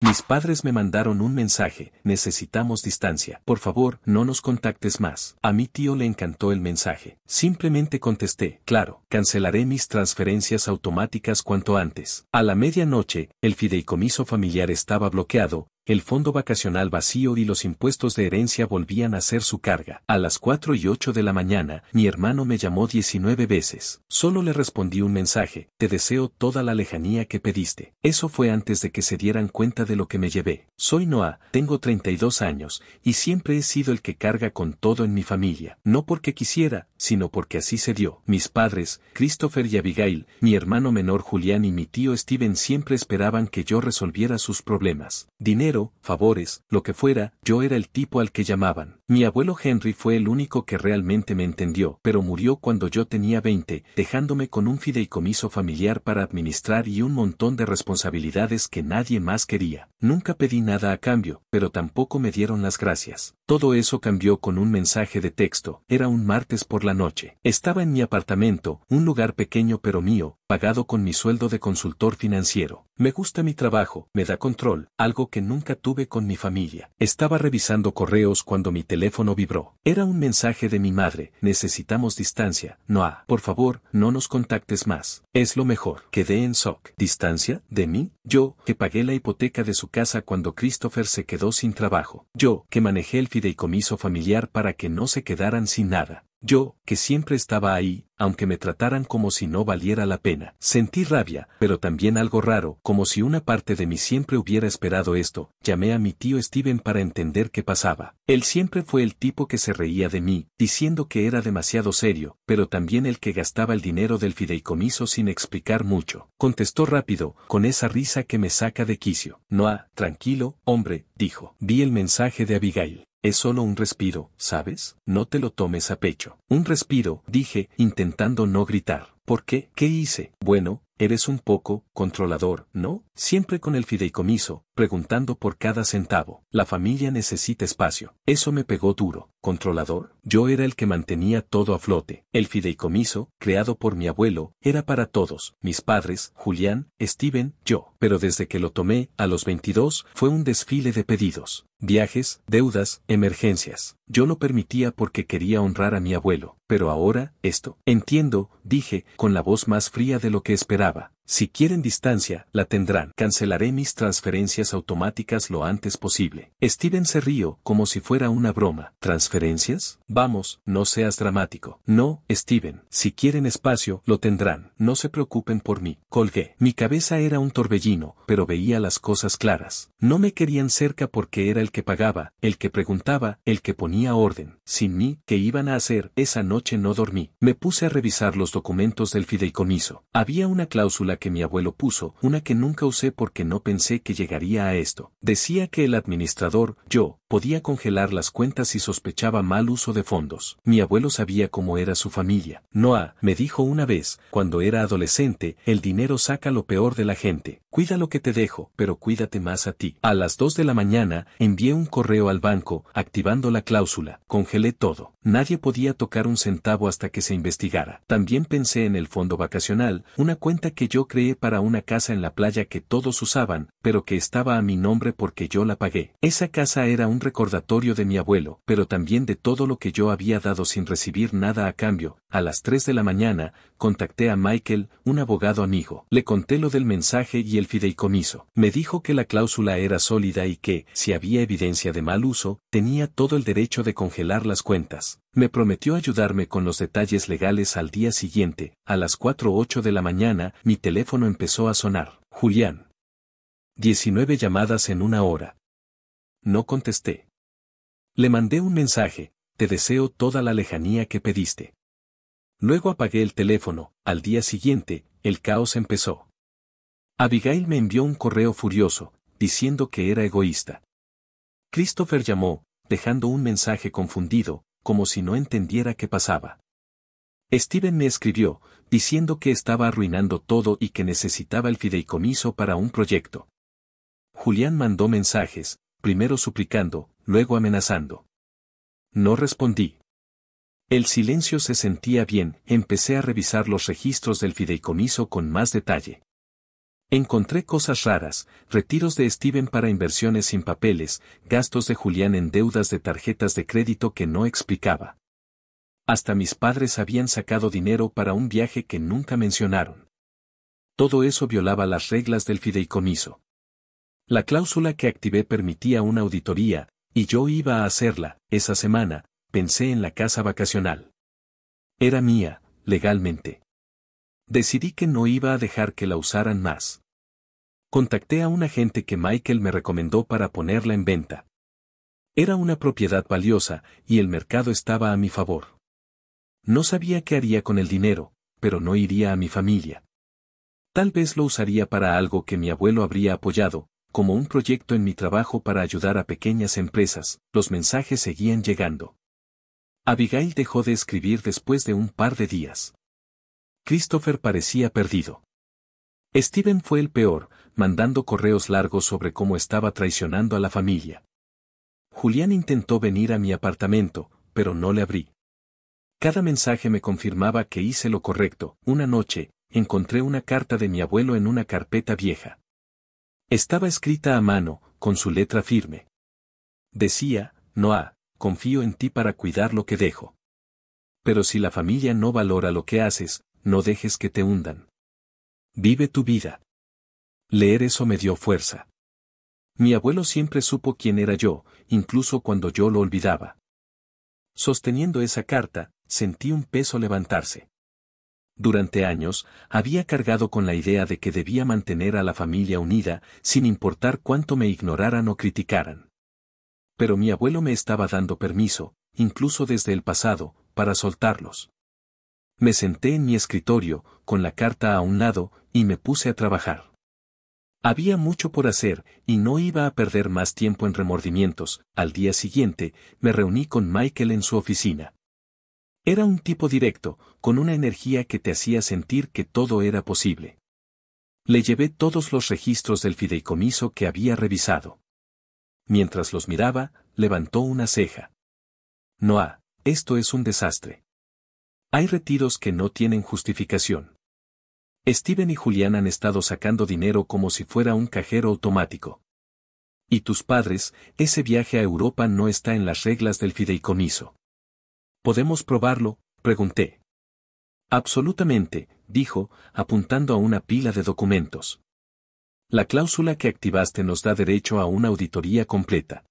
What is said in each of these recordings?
Mis padres me mandaron un mensaje, necesitamos distancia. Por favor, no nos contactes más. A mi tío le encantó el mensaje. Simplemente contesté, claro, cancelaré mis transferencias automáticas cuanto antes. A la medianoche, el fideicomiso familiar estaba bloqueado, el fondo vacacional vacío y los impuestos de herencia volvían a ser su carga. A las 4:08 de la mañana, mi hermano me llamó 19 veces. Solo le respondí un mensaje, te deseo toda la lejanía que pediste. Eso fue antes de que se dieran cuenta de lo que me llevé. Soy Noah, tengo 32 años, y siempre he sido el que carga con todo en mi familia. No porque quisiera, sino porque así se dio. Mis padres, Christopher y Abigail, mi hermano menor Julián y mi tío Steven siempre esperaban que yo resolviera sus problemas. Dinero, favores, lo que fuera, yo era el tipo al que llamaban. Mi abuelo Henry fue el único que realmente me entendió, pero murió cuando yo tenía 20, dejándome con un fideicomiso familiar para administrar y un montón de responsabilidades que nadie más quería. Nunca pedí nada a cambio, pero tampoco me dieron las gracias. Todo eso cambió con un mensaje de texto. Era un martes por la noche. Estaba en mi apartamento, un lugar pequeño pero mío, pagado con mi sueldo de consultor financiero. Me gusta mi trabajo, me da control, algo que nunca tuve con mi familia. Estaba revisando correos cuando mi teléfono vibró. Era un mensaje de mi madre, necesitamos distancia, Noah, por favor, no nos contactes más. Es lo mejor. Quedé en shock. ¿Distancia? ¿De mí? Yo, que pagué la hipoteca de su casa cuando Christopher se quedó sin trabajo. Yo, que manejé el fideicomiso familiar para que no se quedaran sin nada. Yo, que siempre estaba ahí, aunque me trataran como si no valiera la pena. Sentí rabia, pero también algo raro, como si una parte de mí siempre hubiera esperado esto. Llamé a mi tío Steven para entender qué pasaba. Él siempre fue el tipo que se reía de mí, diciendo que era demasiado serio, pero también el que gastaba el dinero del fideicomiso sin explicar mucho. Contestó rápido, con esa risa que me saca de quicio. Noah, tranquilo, hombre, dijo. Vi el mensaje de Abigail. Es solo un respiro, ¿sabes? No te lo tomes a pecho. Un respiro, dije, intentando no gritar. ¿Por qué? ¿Qué hice? Bueno, eres un poco controlador, ¿no? Siempre con el fideicomiso, preguntando por cada centavo. La familia necesita espacio. Eso me pegó duro. ¿Controlador? Yo era el que mantenía todo a flote. El fideicomiso, creado por mi abuelo, era para todos, mis padres, Julián, Steven, yo. Pero desde que lo tomé, a los 22, fue un desfile de pedidos. Viajes, deudas, emergencias. Yo lo permitía porque quería honrar a mi abuelo. Pero ahora, esto. Entiendo, dije, con la voz más fría de lo que esperaba. Si quieren distancia, la tendrán. Cancelaré mis transferencias automáticas lo antes posible. Steven se rió, como si fuera una broma. ¿Transferencias? Vamos, no seas dramático. No, Steven, si quieren espacio, lo tendrán. No se preocupen por mí. Colgué. Mi cabeza era un torbellino, pero veía las cosas claras. No me querían cerca porque era el que pagaba, el que preguntaba, el que ponía orden. Sin mí, ¿qué iban a hacer? Esa noche no dormí. Me puse a revisar los documentos del fideicomiso. Había una cláusula que mi abuelo puso, una que nunca usé porque no pensé que llegaría a esto. Decía que el administrador, yo, podía congelar las cuentas si sospechaba mal uso de fondos. Mi abuelo sabía cómo era su familia. Noah, me dijo una vez, cuando era adolescente, el dinero saca lo peor de la gente. Cuida lo que te dejo, pero cuídate más a ti. A las 2 de la mañana, envié un correo al banco, activando la cláusula. Congelé todo. Nadie podía tocar un centavo hasta que se investigara. También pensé en el fondo vacacional, una cuenta que yo creé para una casa en la playa que todos usaban, pero que estaba a mi nombre porque yo la pagué. Esa casa era un recordatorio de mi abuelo, pero también de todo lo que yo había dado sin recibir nada a cambio. A las 3 de la mañana, contacté a Michael, un abogado amigo. Le conté lo del mensaje y el fideicomiso. Me dijo que la cláusula era sólida y que, si había evidencia de mal uso, tenía todo el derecho de congelar las cuentas. Me prometió ayudarme con los detalles legales al día siguiente. A las 4:08 de la mañana, mi teléfono empezó a sonar. Julián. 19 llamadas en una hora. No contesté. Le mandé un mensaje, te deseo toda la lejanía que pediste. Luego apagué el teléfono. Al día siguiente, el caos empezó. Abigail me envió un correo furioso, diciendo que era egoísta. Christopher llamó, dejando un mensaje confundido, como si no entendiera qué pasaba. Steven me escribió, diciendo que estaba arruinando todo y que necesitaba el fideicomiso para un proyecto. Julián mandó mensajes, primero suplicando, luego amenazando. No respondí. El silencio se sentía bien, empecé a revisar los registros del fideicomiso con más detalle. Encontré cosas raras, retiros de Steven para inversiones sin papeles, gastos de Julián en deudas de tarjetas de crédito que no explicaba. Hasta mis padres habían sacado dinero para un viaje que nunca mencionaron. Todo eso violaba las reglas del fideicomiso. La cláusula que activé permitía una auditoría, y yo iba a hacerla. Esa semana, pensé en la casa vacacional. Era mía, legalmente. Decidí que no iba a dejar que la usaran más. Contacté a un agente que Michael me recomendó para ponerla en venta. Era una propiedad valiosa, y el mercado estaba a mi favor. No sabía qué haría con el dinero, pero no iría a mi familia. Tal vez lo usaría para algo que mi abuelo habría apoyado, como un proyecto en mi trabajo para ayudar a pequeñas empresas. Los mensajes seguían llegando. Abigail dejó de escribir después de un par de días. Christopher parecía perdido. Steven fue el peor, mandando correos largos sobre cómo estaba traicionando a la familia. Julián intentó venir a mi apartamento, pero no le abrí. Cada mensaje me confirmaba que hice lo correcto. Una noche, encontré una carta de mi abuelo en una carpeta vieja. Estaba escrita a mano, con su letra firme. Decía: Noah, confío en ti para cuidar lo que dejo. Pero si la familia no valora lo que haces, no dejes que te hundan. Vive tu vida. Leer eso me dio fuerza. Mi abuelo siempre supo quién era yo, incluso cuando yo lo olvidaba. Sosteniendo esa carta, sentí un peso levantarse. Durante años, había cargado con la idea de que debía mantener a la familia unida, sin importar cuánto me ignoraran o criticaran. Pero mi abuelo me estaba dando permiso, incluso desde el pasado, para soltarlos. Me senté en mi escritorio, con la carta a un lado, y me puse a trabajar. Había mucho por hacer, y no iba a perder más tiempo en remordimientos. Al día siguiente, me reuní con Michael en su oficina. Era un tipo directo, con una energía que te hacía sentir que todo era posible. Le llevé todos los registros del fideicomiso que había revisado. Mientras los miraba, levantó una ceja. Noah, esto es un desastre. Hay retiros que no tienen justificación. Steven y Julián han estado sacando dinero como si fuera un cajero automático. Y tus padres, ese viaje a Europa no está en las reglas del fideicomiso. ¿Podemos probarlo?, pregunté. Absolutamente, dijo, apuntando a una pila de documentos. La cláusula que activaste nos da derecho a una auditoría completa.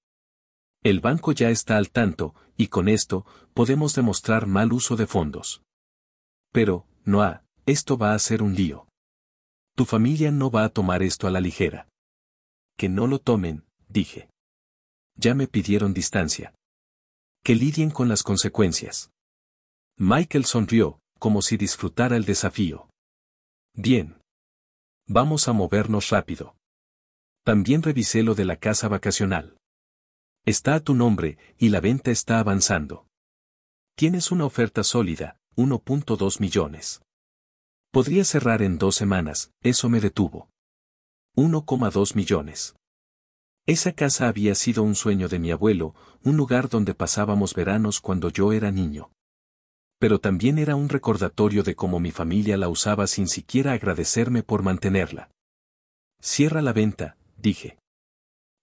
El banco ya está al tanto, y con esto, podemos demostrar mal uso de fondos. Pero, Noah, esto va a ser un lío. Tu familia no va a tomar esto a la ligera. Que no lo tomen, dije. Ya me pidieron distancia. Que lidien con las consecuencias. Michael sonrió, como si disfrutara el desafío. Bien. Vamos a movernos rápido. También revisé lo de la casa vacacional. Está a tu nombre, y la venta está avanzando. Tienes una oferta sólida, 1.2 millones. Podría cerrar en 2 semanas, eso me detuvo. 1,2 millones. Esa casa había sido un sueño de mi abuelo, un lugar donde pasábamos veranos cuando yo era niño. Pero también era un recordatorio de cómo mi familia la usaba sin siquiera agradecerme por mantenerla. Cierra la venta, dije.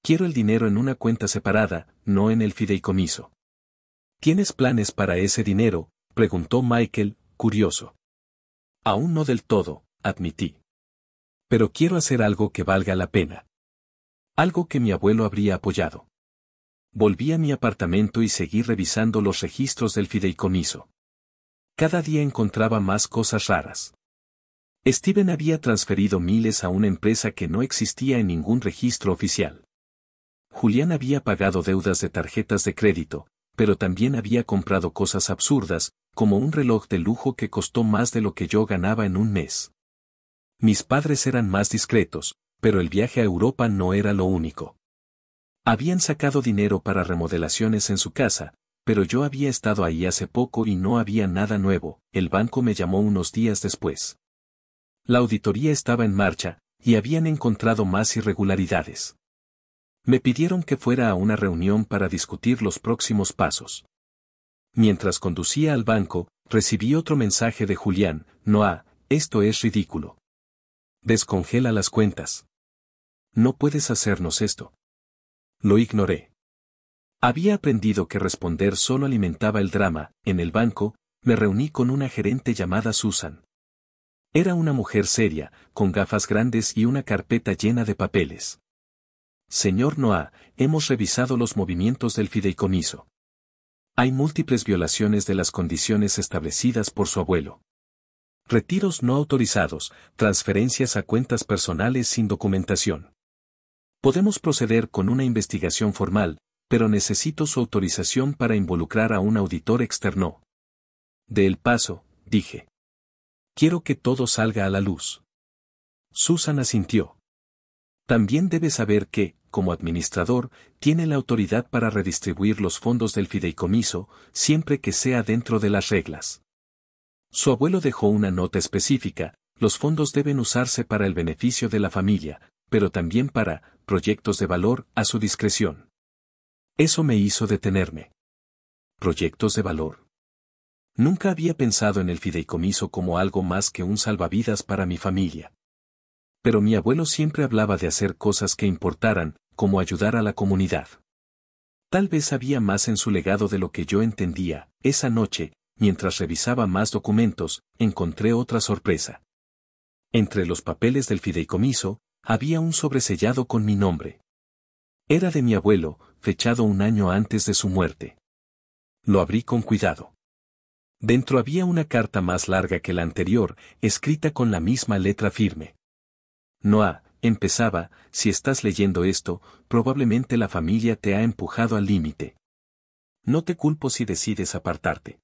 Quiero el dinero en una cuenta separada, no en el fideicomiso. ¿Tienes planes para ese dinero?, preguntó Michael, curioso. Aún no del todo, admití. Pero quiero hacer algo que valga la pena. Algo que mi abuelo habría apoyado. Volví a mi apartamento y seguí revisando los registros del fideicomiso. Cada día encontraba más cosas raras. Steven había transferido miles a una empresa que no existía en ningún registro oficial. Julián había pagado deudas de tarjetas de crédito, pero también había comprado cosas absurdas, como un reloj de lujo que costó más de lo que yo ganaba en un mes. Mis padres eran más discretos, pero el viaje a Europa no era lo único. Habían sacado dinero para remodelaciones en su casa, pero yo había estado ahí hace poco y no había nada nuevo. El banco me llamó unos días después. La auditoría estaba en marcha, y habían encontrado más irregularidades. Me pidieron que fuera a una reunión para discutir los próximos pasos. Mientras conducía al banco, recibí otro mensaje de Julián: Noah, esto es ridículo. Descongela las cuentas. No puedes hacernos esto. Lo ignoré. Había aprendido que responder solo alimentaba el drama. En el banco, me reuní con una gerente llamada Susan. Era una mujer seria, con gafas grandes y una carpeta llena de papeles. Señor Noah, hemos revisado los movimientos del fideicomiso. Hay múltiples violaciones de las condiciones establecidas por su abuelo. Retiros no autorizados, transferencias a cuentas personales sin documentación. Podemos proceder con una investigación formal, pero necesito su autorización para involucrar a un auditor externo. De El Paso, dije. Quiero que todo salga a la luz. Susan asintió. También debe saber que, como administrador, tiene la autoridad para redistribuir los fondos del fideicomiso, siempre que sea dentro de las reglas. Su abuelo dejó una nota específica: los fondos deben usarse para el beneficio de la familia, pero también para proyectos de valor a su discreción. Eso me hizo detenerme. ¿Proyectos de valor? Nunca había pensado en el fideicomiso como algo más que un salvavidas para mi familia. Pero mi abuelo siempre hablaba de hacer cosas que importaran, como ayudar a la comunidad. Tal vez había más en su legado de lo que yo entendía. Esa noche, mientras revisaba más documentos, encontré otra sorpresa. Entre los papeles del fideicomiso, había un sobresellado con mi nombre. Era de mi abuelo, fechado un año antes de su muerte. Lo abrí con cuidado. Dentro había una carta más larga que la anterior, escrita con la misma letra firme. Noah, empezaba, si estás leyendo esto, probablemente la familia te ha empujado al límite. No te culpo si decides apartarte.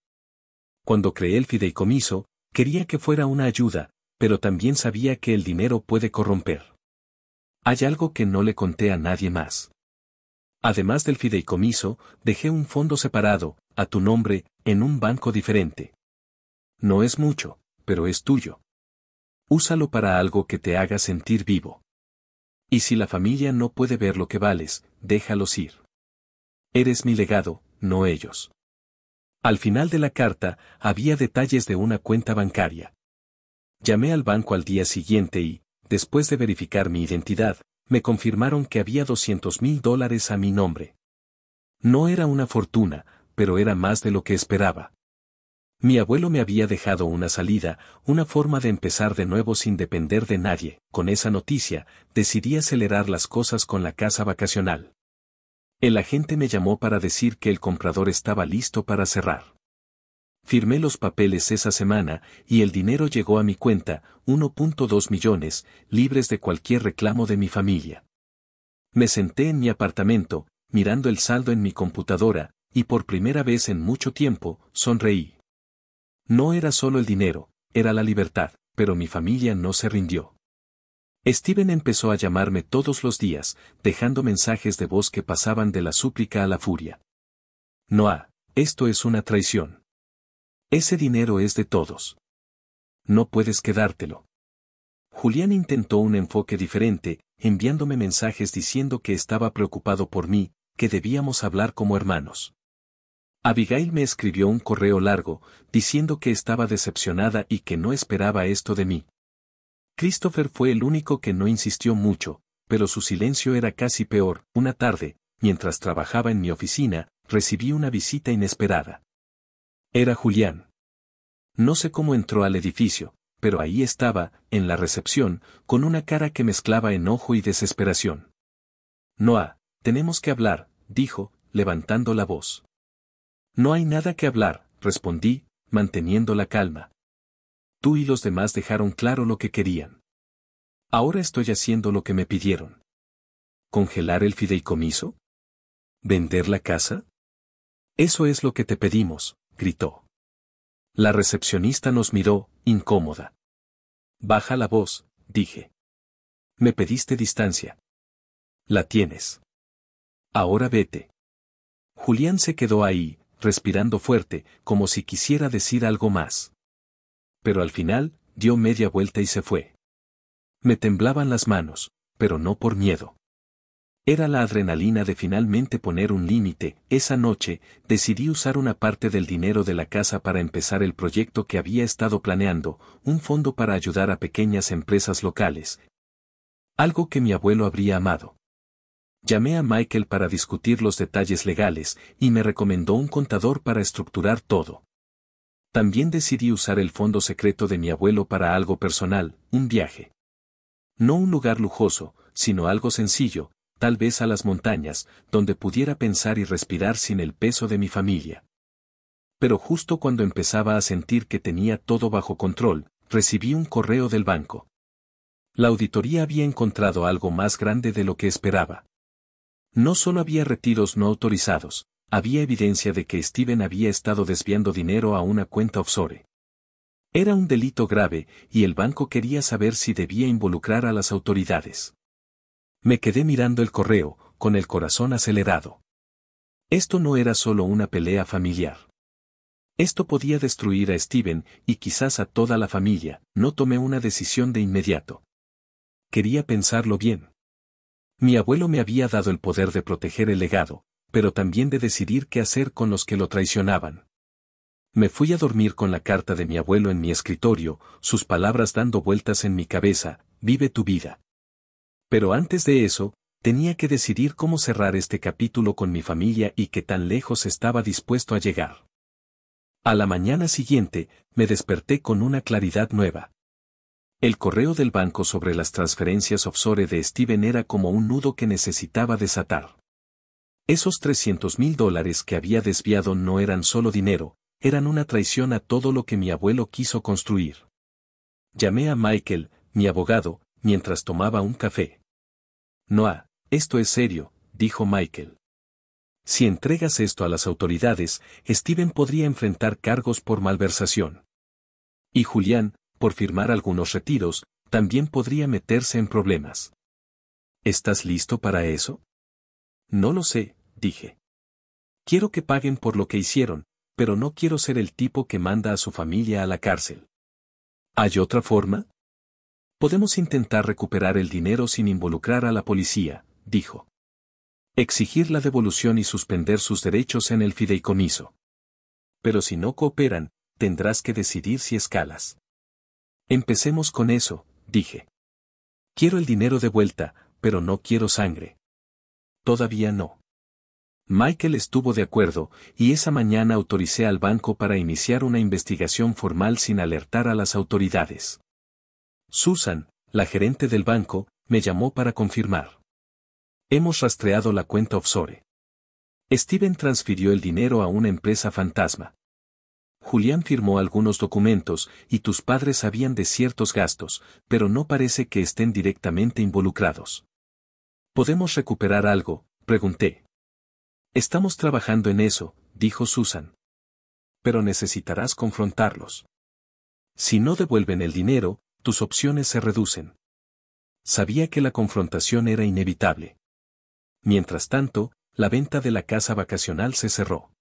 Cuando creé el fideicomiso, quería que fuera una ayuda, pero también sabía que el dinero puede corromper. Hay algo que no le conté a nadie más. Además del fideicomiso, dejé un fondo separado, a tu nombre, en un banco diferente. No es mucho, pero es tuyo. Úsalo para algo que te haga sentir vivo. Y si la familia no puede ver lo que vales, déjalos ir. Eres mi legado, no ellos. Al final de la carta, había detalles de una cuenta bancaria. Llamé al banco al día siguiente y, después de verificar mi identidad, me confirmaron que había $200,000 a mi nombre. No era una fortuna, pero era más de lo que esperaba. Mi abuelo me había dejado una salida, una forma de empezar de nuevo sin depender de nadie. Con esa noticia, decidí acelerar las cosas con la casa vacacional. El agente me llamó para decir que el comprador estaba listo para cerrar. Firmé los papeles esa semana y el dinero llegó a mi cuenta, 1.2 millones, libres de cualquier reclamo de mi familia. Me senté en mi apartamento, mirando el saldo en mi computadora, y por primera vez en mucho tiempo, sonreí. No era solo el dinero, era la libertad, pero mi familia no se rindió. Steven empezó a llamarme todos los días, dejando mensajes de voz que pasaban de la súplica a la furia. Noah, esto es una traición. Ese dinero es de todos. No puedes quedártelo. Julián intentó un enfoque diferente, enviándome mensajes diciendo que estaba preocupado por mí, que debíamos hablar como hermanos. Abigail me escribió un correo largo, diciendo que estaba decepcionada y que no esperaba esto de mí. Christopher fue el único que no insistió mucho, pero su silencio era casi peor. Una tarde, mientras trabajaba en mi oficina, recibí una visita inesperada. Era Julián. No sé cómo entró al edificio, pero ahí estaba, en la recepción, con una cara que mezclaba enojo y desesperación. Noah, tenemos que hablar, dijo, levantando la voz. No hay nada que hablar, respondí, manteniendo la calma. Tú y los demás dejaron claro lo que querían. Ahora estoy haciendo lo que me pidieron. ¿Congelar el fideicomiso? ¿Vender la casa? Eso es lo que te pedimos, gritó. La recepcionista nos miró, incómoda. Baja la voz, dije. Me pediste distancia. La tienes. Ahora vete. Julián se quedó ahí, respirando fuerte, como si quisiera decir algo más. Pero al final, dio media vuelta y se fue. Me temblaban las manos, pero no por miedo. Era la adrenalina de finalmente poner un límite. Esa noche, decidí usar una parte del dinero de la casa para empezar el proyecto que había estado planeando, un fondo para ayudar a pequeñas empresas locales. Algo que mi abuelo habría amado. Llamé a Michael para discutir los detalles legales, y me recomendó un contador para estructurar todo. También decidí usar el fondo secreto de mi abuelo para algo personal, un viaje. No un lugar lujoso, sino algo sencillo, tal vez a las montañas, donde pudiera pensar y respirar sin el peso de mi familia. Pero justo cuando empezaba a sentir que tenía todo bajo control, recibí un correo del banco. La auditoría había encontrado algo más grande de lo que esperaba. No solo había retiros no autorizados, había evidencia de que Steven había estado desviando dinero a una cuenta offshore. Era un delito grave, y el banco quería saber si debía involucrar a las autoridades. Me quedé mirando el correo, con el corazón acelerado. Esto no era solo una pelea familiar. Esto podía destruir a Steven, y quizás a toda la familia. No tomé una decisión de inmediato. Quería pensarlo bien. Mi abuelo me había dado el poder de proteger el legado, pero también de decidir qué hacer con los que lo traicionaban. Me fui a dormir con la carta de mi abuelo en mi escritorio, sus palabras dando vueltas en mi cabeza: vive tu vida. Pero antes de eso, tenía que decidir cómo cerrar este capítulo con mi familia y qué tan lejos estaba dispuesto a llegar. A la mañana siguiente, me desperté con una claridad nueva. El correo del banco sobre las transferencias offshore de Steven era como un nudo que necesitaba desatar. Esos $300,000 que había desviado no eran solo dinero, eran una traición a todo lo que mi abuelo quiso construir. Llamé a Michael, mi abogado, mientras tomaba un café. Noah, esto es serio, dijo Michael. Si entregas esto a las autoridades, Steven podría enfrentar cargos por malversación. Y Julián, por firmar algunos retiros, también podría meterse en problemas. ¿Estás listo para eso? No lo sé, dije. Quiero que paguen por lo que hicieron, pero no quiero ser el tipo que manda a su familia a la cárcel. ¿Hay otra forma? Podemos intentar recuperar el dinero sin involucrar a la policía, dijo. Exigir la devolución y suspender sus derechos en el fideicomiso. Pero si no cooperan, tendrás que decidir si escalas. Empecemos con eso, dije. Quiero el dinero de vuelta, pero no quiero sangre. Todavía no. Michael estuvo de acuerdo, y esa mañana autoricé al banco para iniciar una investigación formal sin alertar a las autoridades. Susan, la gerente del banco, me llamó para confirmar. Hemos rastreado la cuenta offshore. Steven transfirió el dinero a una empresa fantasma. Julián firmó algunos documentos, y tus padres sabían de ciertos gastos, pero no parece que estén directamente involucrados. ¿Podemos recuperar algo?, pregunté. Estamos trabajando en eso, dijo Susan. Pero necesitarás confrontarlos. Si no devuelven el dinero, tus opciones se reducen. Sabía que la confrontación era inevitable. Mientras tanto, la venta de la casa vacacional se cerró.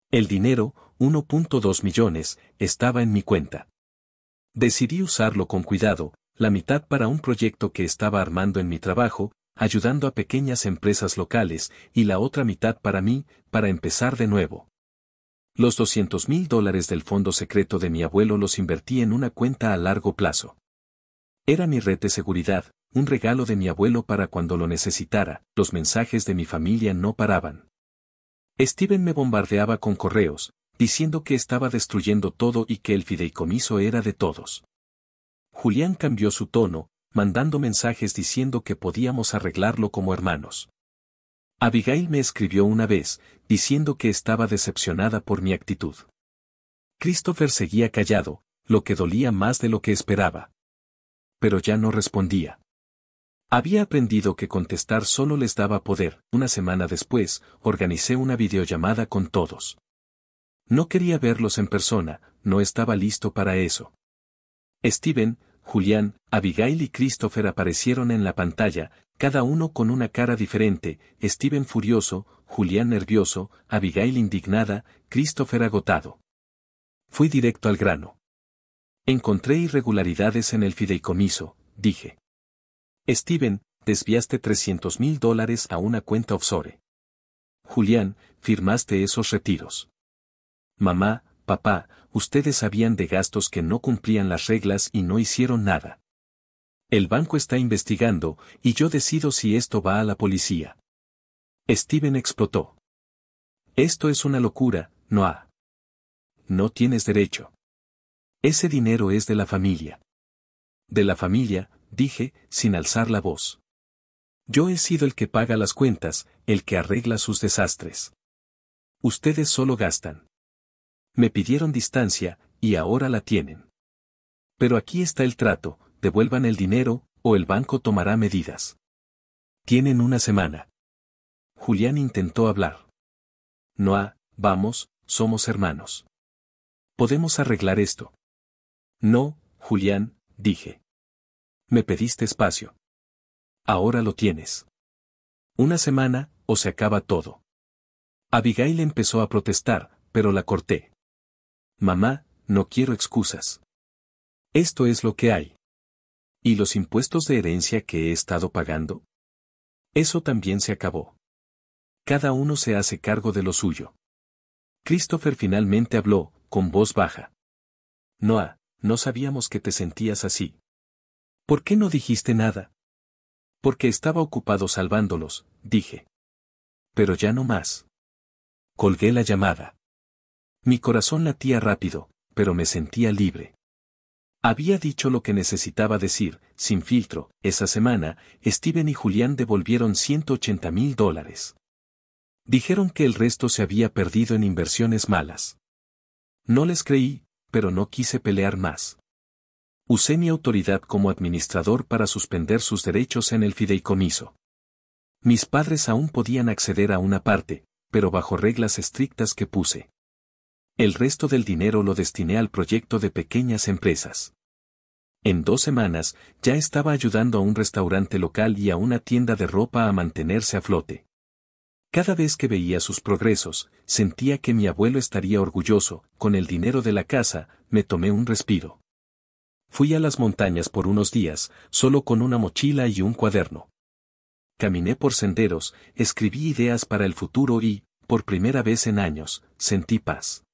El dinero, 1.2 millones, estaba en mi cuenta. Decidí usarlo con cuidado, la mitad para un proyecto que estaba armando en mi trabajo, ayudando a pequeñas empresas locales, y la otra mitad para mí, para empezar de nuevo. Los $200,000 del fondo secreto de mi abuelo los invertí en una cuenta a largo plazo. Era mi red de seguridad, un regalo de mi abuelo para cuando lo necesitara. Los mensajes de mi familia no paraban. Steven me bombardeaba con correos, diciendo que estaba destruyendo todo y que el fideicomiso era de todos. Julián cambió su tono, mandando mensajes diciendo que podíamos arreglarlo como hermanos. Abigail me escribió una vez, diciendo que estaba decepcionada por mi actitud. Christopher seguía callado, lo que dolía más de lo que esperaba. Pero ya no respondía. Había aprendido que contestar solo les daba poder. Una semana después, organicé una videollamada con todos. No quería verlos en persona, no estaba listo para eso. Steven, Julián, Abigail y Christopher aparecieron en la pantalla, cada uno con una cara diferente, Steven furioso, Julián nervioso, Abigail indignada, Christopher agotado. Fui directo al grano. Encontré irregularidades en el fideicomiso, dije. Steven, desviaste $300,000 a una cuenta offshore. Julián, firmaste esos retiros. Mamá, papá, ustedes sabían de gastos que no cumplían las reglas y no hicieron nada. El banco está investigando, y yo decido si esto va a la policía. Steven explotó. Esto es una locura, Noah. No tienes derecho. Ese dinero es de la familia. De la familia, dije, sin alzar la voz. Yo he sido el que paga las cuentas, el que arregla sus desastres. Ustedes solo gastan. Me pidieron distancia, y ahora la tienen. Pero aquí está el trato, devuelvan el dinero, o el banco tomará medidas. Tienen una semana. Julián intentó hablar. Noah, vamos, somos hermanos. Podemos arreglar esto. No, Julián, dije. Me pediste espacio. Ahora lo tienes. Una semana, o se acaba todo. Abigail empezó a protestar, pero la corté. Mamá, no quiero excusas. Esto es lo que hay. ¿Y los impuestos de herencia que he estado pagando? Eso también se acabó. Cada uno se hace cargo de lo suyo. Christopher finalmente habló, con voz baja. Noah, no sabíamos que te sentías así. ¿Por qué no dijiste nada? Porque estaba ocupado salvándolos, dije. Pero ya no más. Colgué la llamada. Mi corazón latía rápido, pero me sentía libre. Había dicho lo que necesitaba decir, sin filtro. Esa semana, Steven y Julián devolvieron $180,000. Dijeron que el resto se había perdido en inversiones malas. No les creí, pero no quise pelear más. Usé mi autoridad como administrador para suspender sus derechos en el fideicomiso. Mis padres aún podían acceder a una parte, pero bajo reglas estrictas que puse. El resto del dinero lo destiné al proyecto de pequeñas empresas. En 2 semanas, ya estaba ayudando a un restaurante local y a una tienda de ropa a mantenerse a flote. Cada vez que veía sus progresos, sentía que mi abuelo estaría orgulloso. Con el dinero de la casa, me tomé un respiro. Fui a las montañas por unos días, solo con una mochila y un cuaderno. Caminé por senderos, escribí ideas para el futuro y, por primera vez en años, sentí paz.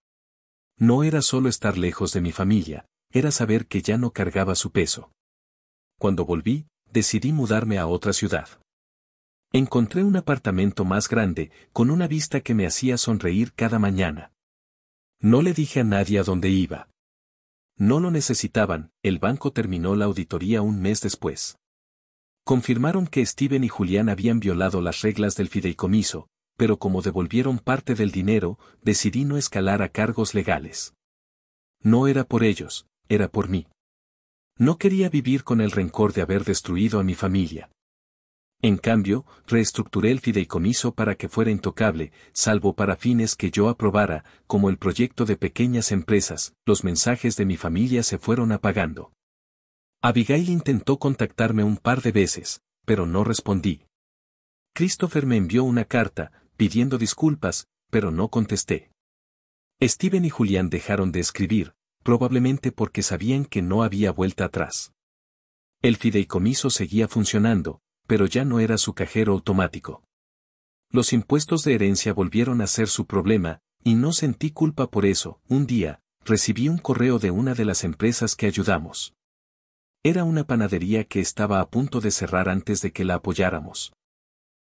No era solo estar lejos de mi familia, era saber que ya no cargaba su peso. Cuando volví, decidí mudarme a otra ciudad. Encontré un apartamento más grande, con una vista que me hacía sonreír cada mañana. No le dije a nadie a dónde iba. No lo necesitaban. El banco terminó la auditoría un mes después. Confirmaron que Steven y Julián habían violado las reglas del fideicomiso, pero como devolvieron parte del dinero, decidí no escalar a cargos legales. No era por ellos, era por mí. No quería vivir con el rencor de haber destruido a mi familia. En cambio, reestructuré el fideicomiso para que fuera intocable, salvo para fines que yo aprobara, como el proyecto de pequeñas empresas. Los mensajes de mi familia se fueron apagando. Abigail intentó contactarme un par de veces, pero no respondí. Christopher me envió una carta, pidiendo disculpas, pero no contesté. Steven y Julián dejaron de escribir, probablemente porque sabían que no había vuelta atrás. El fideicomiso seguía funcionando, pero ya no era su cajero automático. Los impuestos de herencia volvieron a ser su problema, y no sentí culpa por eso. Un día, recibí un correo de una de las empresas que ayudamos. Era una panadería que estaba a punto de cerrar antes de que la apoyáramos.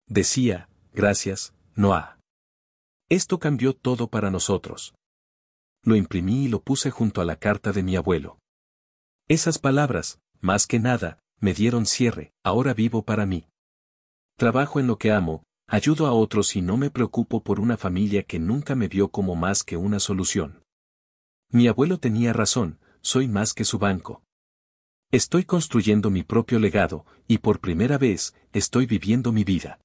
Decía, gracias, Noah. Esto cambió todo para nosotros. Lo imprimí y lo puse junto a la carta de mi abuelo. Esas palabras, más que nada, me dieron cierre. Ahora vivo para mí. Trabajo en lo que amo, ayudo a otros y no me preocupo por una familia que nunca me vio como más que una solución. Mi abuelo tenía razón, soy más que su banco. Estoy construyendo mi propio legado, y por primera vez, estoy viviendo mi vida.